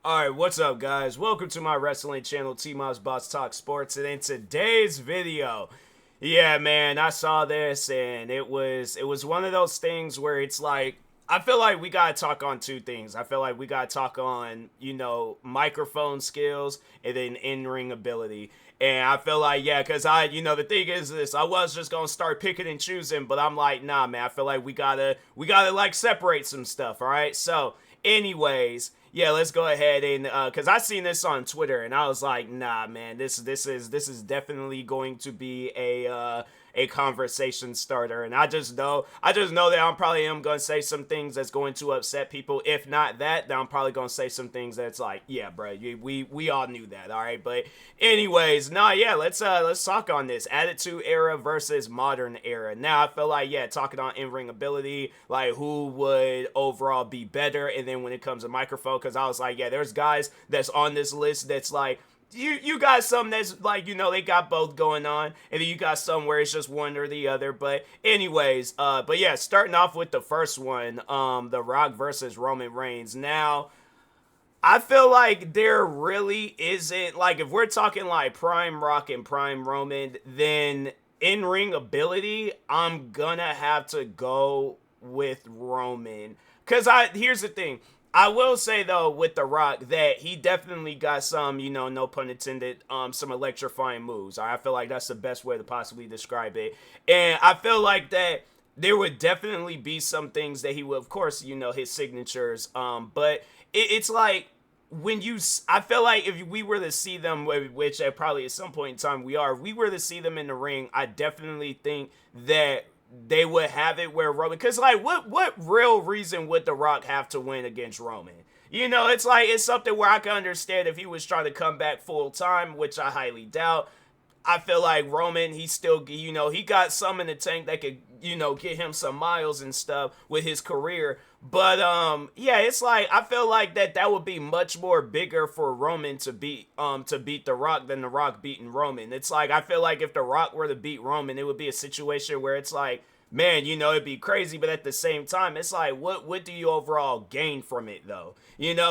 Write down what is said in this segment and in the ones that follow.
Alright, what's up guys? Welcome to my wrestling channel, TMossBoss Talk Sports, and in today's video, yeah man, I saw this and it was one of those things where it's like, I feel like we gotta talk on two things. I feel like we gotta talk on, microphone skills and then in-ring ability. And I feel like, yeah, because the thing is this, I was just gonna start picking and choosing, but I'm like, nah, man, I feel like we gotta like separate some stuff, all right? So, anyways, yeah, let's go ahead and because I seen this on Twitter and I was like, nah, man, this is definitely going to be a conversation starter, and I just know that I'm probably am gonna say some things that's going to upset people. If not that, then I'm probably gonna say some things that's like, yeah, bro, we all knew that, all right. But anyways, nah, yeah, let's talk on this Attitude Era versus Modern Era. Now I feel like, yeah, talking on in-ring ability, like who would overall be better, and then when it comes to microphone, because I was like, yeah, there's guys that's on this list that's like, you got some that's like, they got both going on, and then you got some where it's just one or the other. But anyways, but yeah, starting off with the first one, The Rock versus Roman Reigns. Now, I feel like there really isn't, like, if we're talking like prime Rock and prime Roman, then in-ring ability, I'm gonna have to go with Roman. Cause here's the thing. I will say though with The Rock that he definitely got some, no pun intended, some electrifying moves. I feel like that's the best way to possibly describe it. And I feel like that there would definitely be some things that he would, of course, his signatures. But it's like I feel like if we were to see them, which at probably at some point in time if we were to see them in the ring, I definitely think that they would have it where Roman, because like what real reason would The Rock have to win against Roman? It's like, it's something where I can understand if he was trying to come back full time, which I highly doubt. I feel like Roman, he still, he got some in the tank that could, get him some miles and stuff with his career. But yeah, it's like, I feel like that would be much more bigger for Roman to beat The Rock than The Rock beating Roman. It's like, I feel like if The Rock were to beat Roman, it would be a situation where it's like, man, it'd be crazy, but at the same time, it's like, what do you overall gain from it, though?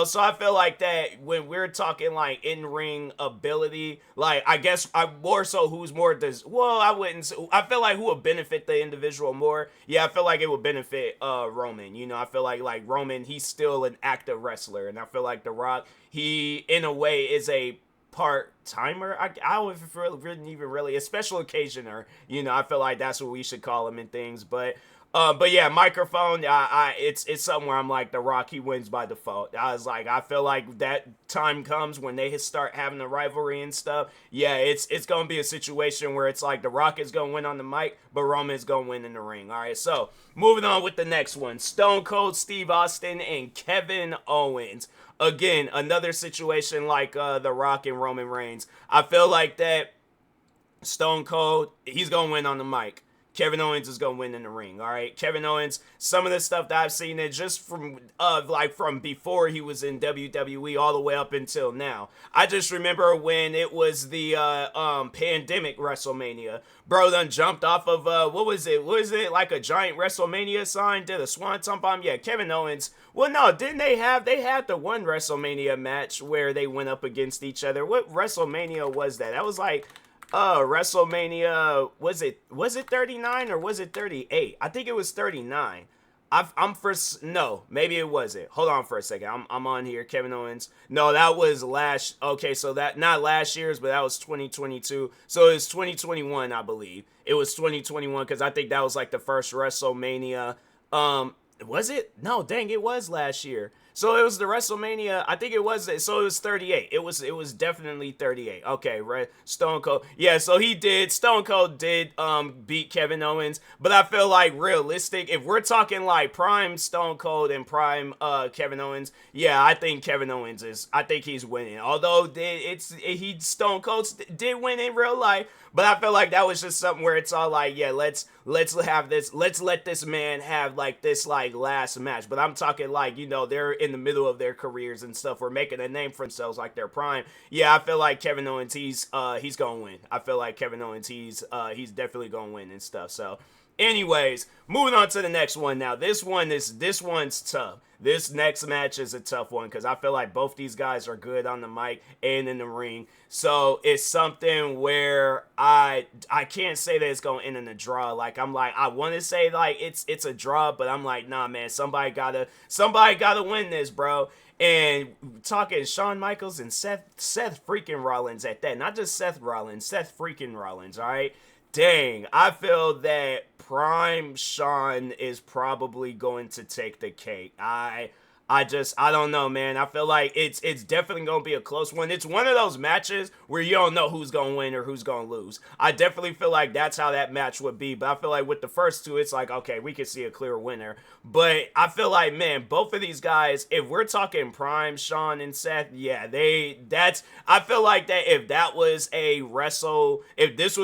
So I feel like that when we're talking, like, in-ring ability, like, I guess I more so who's more I wouldn't, I feel like who would benefit the individual more, yeah, I feel like it would benefit, Roman, I feel like Roman, he's still an active wrestler, and I feel like The Rock, he, in a way, is a part-timer. I wouldn't even really a special occasioner. I feel like that's what we should call him and things. But yeah, microphone. It's something where I'm like, The Rock, he wins by default. I was like, I feel like that time comes when they start having a rivalry and stuff. Yeah, it's gonna be a situation where it's like The Rock is gonna win on the mic, but Roman's gonna win in the ring. All right, so moving on with the next one: Stone Cold Steve Austin and Kevin Owens. Again, another situation like The Rock and Roman Reigns. I feel like that Stone Cold, he's going to win on the mic. Kevin Owens is going to win in the ring, all right? Kevin Owens, some of the stuff that I've seen it just from from before he was in WWE all the way up until now. I just remember when it was the pandemic WrestleMania. Bro done jumped off of what was it? Was it like a giant WrestleMania sign? Did a swanton bomb? Yeah, Kevin Owens. Well, no, didn't they had the one WrestleMania match where they went up against each other. What WrestleMania was that? That was like WrestleMania, was it 39 or was it 38? I think it was 39. No, maybe it wasn't. Hold on for a second. I'm on here. Kevin Owens. No, that was okay, so that not last year's, but that was 2022. So it's 2021, I believe. It was 2021 because I think that was like the first WrestleMania. Was it? No, dang, it was last year. So it was the WrestleMania. I think it was. So it was 38. It was definitely 38. Okay, right. Stone Cold. Yeah. So Stone Cold did beat Kevin Owens. But I feel like realistic. If we're talking like prime Stone Cold and prime Kevin Owens, yeah, I think Kevin Owens is. I think he's winning. Although Stone Cold did win in real life. But I feel like that was just something where it's all like, yeah, let's have this, let's let this man have like this like last match. But I'm talking like, they're in the middle of their careers and stuff. We're making a name for themselves like their prime. Yeah, I feel like Kevin Owens, he's gonna win. I feel like Kevin Owens, he's definitely gonna win and stuff. So Anyways, moving on to the next one now. This one's tough. This next match is a tough one because I feel like both these guys are good on the mic and in the ring. So it's something where I can't say that it's gonna end in a draw. Like I'm like I want to say like it's a draw, but I'm like nah man, somebody gotta win this, bro. And talking Shawn Michaels and Seth freaking Rollins at that, not just Seth Rollins, Seth freaking Rollins. All right, dang, I feel that Prime Sean is probably going to take the cake. I don't know, man. I feel like it's definitely gonna be a close one. It's one of those matches where you don't know who's gonna win or who's gonna lose. I definitely feel like that's how that match would be. But I feel like with the first two, it's like okay, we can see a clear winner. But I feel like man, both of these guys, if we're talking Prime, Sean and Seth, yeah, I feel like that if this was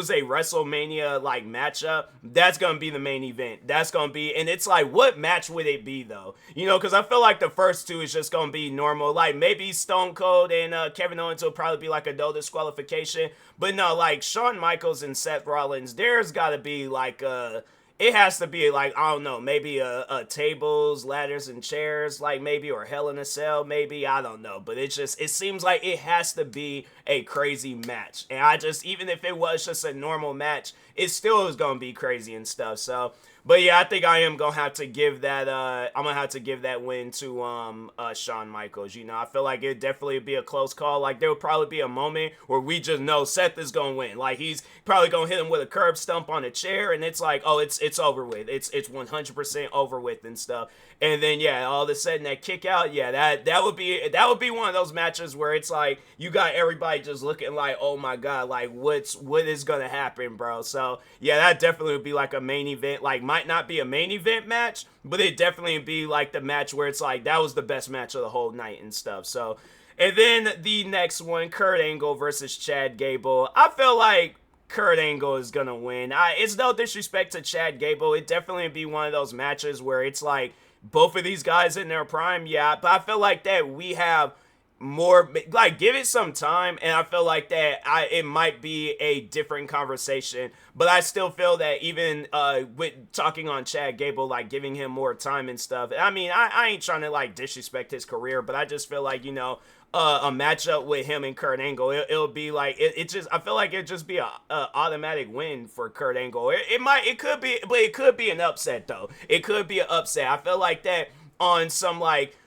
a WrestleMania like matchup, that's gonna be the main event. That's gonna be, and it's like, what match would it be though? You know, because I feel like the first two is just gonna be normal. Like maybe Stone Cold and Kevin Owens will probably be like a no disqualification, but no, like Shawn Michaels and Seth Rollins, there's got to be like it has to be like I don't know, maybe a tables, ladders, and chairs, like maybe, or Hell in a Cell, maybe, I don't know. But it seems like it has to be a crazy match, and even if it was just a normal match, it still is gonna be crazy and stuff. So. But yeah, I think I am gonna have to give that. I'm gonna have to give that win to Shawn Michaels. You know, I feel like it'd definitely be a close call. Like there would probably be a moment where we just know Seth is gonna win. Like he's probably gonna hit him with a curb stump on a chair, and it's like, oh, it's over with. It's 100% over with and stuff. And then yeah, all of a sudden that kick out, yeah, that would be one of those matches where it's like you got everybody just looking like, oh my god, like what is gonna happen, bro? So yeah, that definitely would be like a main event. Like might not be a main event match, but it definitely be like the match where it's like that was the best match of the whole night and stuff. So, and then the next one, Kurt Angle versus Chad Gable. I feel like Kurt Angle is gonna win. It's no disrespect to Chad Gable. It definitely be one of those matches where it's like both of these guys in their prime, yeah. But I feel like that we have more, like, give it some time, and I feel like that it might be a different conversation. But I still feel that even with talking on Chad Gable, like giving him more time and stuff, I mean, I ain't trying to like disrespect his career, but I just feel like, you know, a matchup with him and Kurt Angle, it'll be like I feel like it'd just be a automatic win for Kurt Angle. It could be, but it could be an upset though. It could be an upset. I feel like that on some like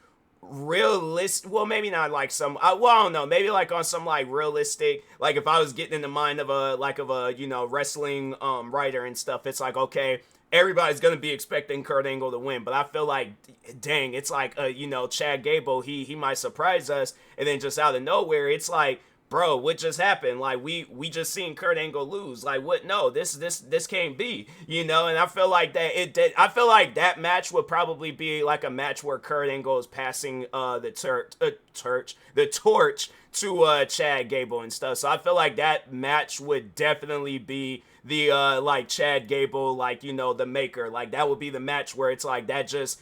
realistic, well, maybe not like some, well, I don't know, maybe like on some like realistic, like if I was getting in the mind of a you know, wrestling writer and stuff, it's like, okay, everybody's gonna be expecting Kurt Angle to win, but I feel like, dang, it's like you know, Chad Gable, he might surprise us, and then just out of nowhere, it's like, bro, what just happened? Like we just seen Kurt Angle lose. Like what? No, this can't be. You know, and I feel like I feel like that match would probably be like a match where Kurt Angle is passing the torch to Chad Gable and stuff. So I feel like that match would definitely be the like Chad Gable, like, you know, the maker. Like that would be the match where it's like that's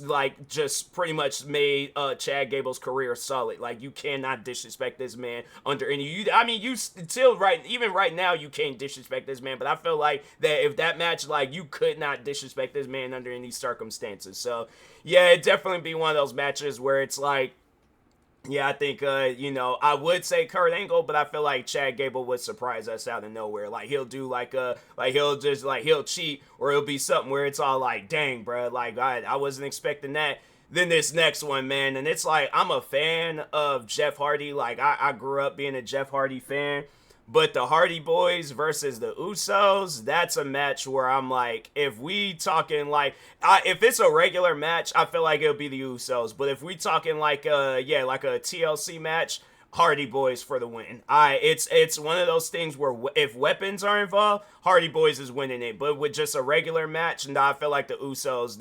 like just pretty much made Chad Gable's career solid. Like you cannot disrespect this man under any, I mean, you still even right now you can't disrespect this man, but I feel like that if that match, like you could not disrespect this man under any circumstances. So yeah, it definitely be one of those matches where it's like, yeah, I think, you know, I would say Kurt Angle, but I feel like Chad Gable would surprise us out of nowhere. Like, he'll do, he'll cheat, or it'll be something where it's all like, dang, bro, like, I wasn't expecting that. Then this next one, man, and it's like, I'm a fan of Jeff Hardy. Like, I grew up being a Jeff Hardy fan. But the Hardy Boys versus the Usos, that's a match where I'm like, if we talking like, if it's a regular match, I feel like it'll be the Usos. But if we talking like like a TLC match, Hardy Boys for the win. It's one of those things where if weapons are involved, Hardy Boys is winning it. But with just a regular match, I feel like the Usos,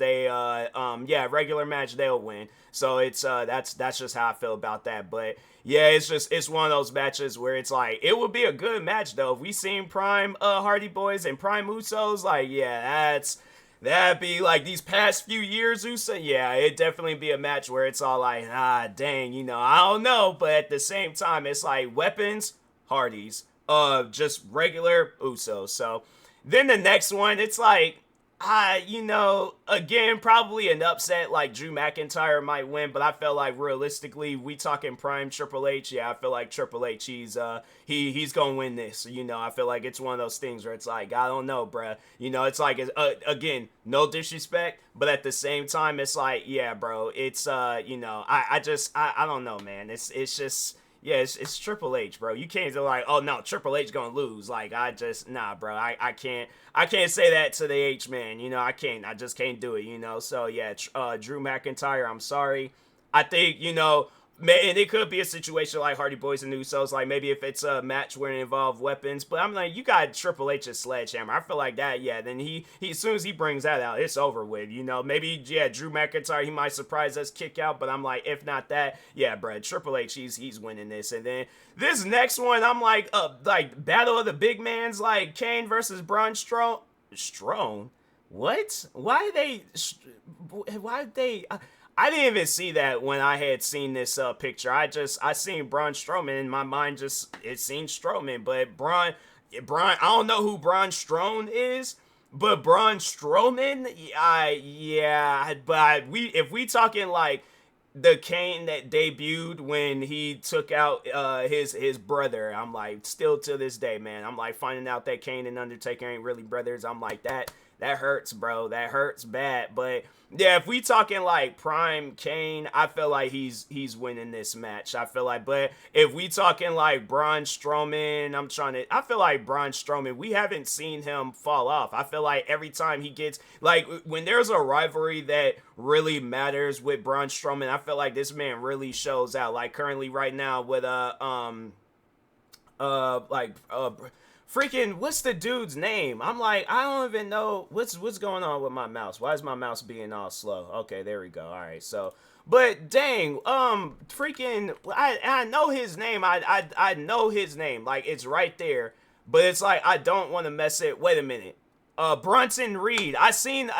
regular match, they'll win. So it's that's just how I feel about that. But yeah, it's one of those matches where it's like, it would be a good match though. If we seen Prime Hardy Boys and Prime Usos, like, yeah, that'd be like these past few years, Uso. Yeah, it'd definitely be a match where it's all like, dang, you know, I don't know. But at the same time, it's like weapons, Hardys, just regular Usos. So then the next one, it's like, Again, probably an upset like Drew McIntyre might win, but I feel like realistically, we talking prime Triple H. Yeah, I feel like Triple H, he's gonna win this. I feel like it's one of those things where it's like I don't know, bruh. It's like again, no disrespect, but at the same time, it's like yeah, bro. It's I don't know, man. It's just. Yeah, it's Triple H, bro. You can't be like, oh no, Triple H gonna lose. Like nah, bro. I can't say that to the H man. I just can't do it. So yeah, Drew McIntyre. I'm sorry. I think and it could be a situation like Hardy Boys and Usos, like maybe if it's a match where it involves weapons. But I'm like, you got Triple H's sledgehammer. I feel like that, yeah. Then he as soon as he brings that out, it's over with. Maybe yeah, Drew McIntyre he might surprise us, kick out. But I'm like, if not that, yeah, bro, Triple H he's winning this. And then this next one, I'm like Battle of the Big Mans, like Kane versus Braun Strowman. What? Why they? Why they? I didn't even see that when I had seen this picture. I seen Braun Strowman in my mind. It seen Strowman, but Braun. I don't know who Braun Strowman is, but Braun Strowman, yeah. But if we talking like the Kane that debuted when he took out his brother, I'm like still to this day, man. I'm like finding out that Kane and Undertaker ain't really brothers. I'm like that hurts, bro. That hurts bad. But yeah, if we talking like prime Kane, I feel like he's winning this match. I feel like, but if we talking like Braun Strowman, I feel like Braun Strowman, we haven't seen him fall off. I feel like every time he gets, like when there's a rivalry that really matters with Braun Strowman, I feel like this man really shows out. Like currently right now with freaking what's the dude's name? I'm like, I don't even know what's going on with my mouse. Why is my mouse being all slow? Okay, there we go. All right, so but dang, freaking I know his name. I know his name. Like it's right there. But it's like I don't want to mess it. Wait a minute. Bronson Reed. I seen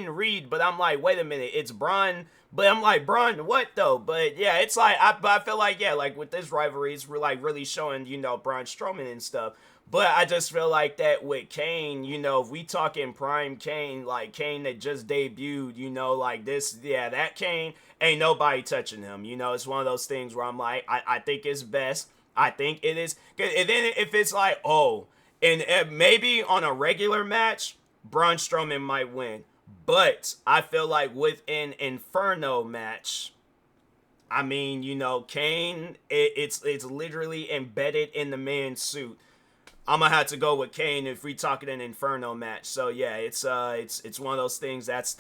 Reed, but I'm like, wait a minute, it's Braun. But I'm like, Braun, what though? But yeah, it's like I feel like yeah, like with this rivalry, it's like really showing Braun Strowman and stuff. But I just feel like that with Kane, if we talking prime Kane, like Kane that just debuted, like this, yeah, that Kane ain't nobody touching him. It's one of those things where I'm like, I think it's best. I think it is. And then if it's like, oh. And maybe on a regular match, Braun Strowman might win. But I feel like with an Inferno match, I mean, Kane, it's literally embedded in the man's suit. I'm gonna have to go with Kane if we talking an Inferno match. So yeah, it's one of those things. That's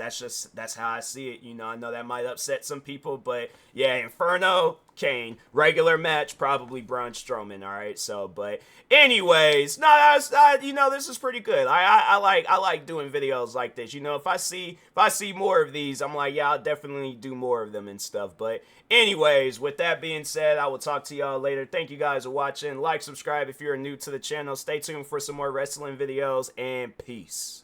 how I see it. I know that might upset some people, but yeah, Inferno, Kane. Regular match, probably Braun Strowman. All right. So, but anyways, no, that's this is pretty good. I like doing videos like this. If I see more of these, I'm like, yeah, I'll definitely do more of them and stuff. But anyways, with that being said, I will talk to y'all later. Thank you guys for watching. Like, subscribe if you're new to the channel. Stay tuned for some more wrestling videos, and peace.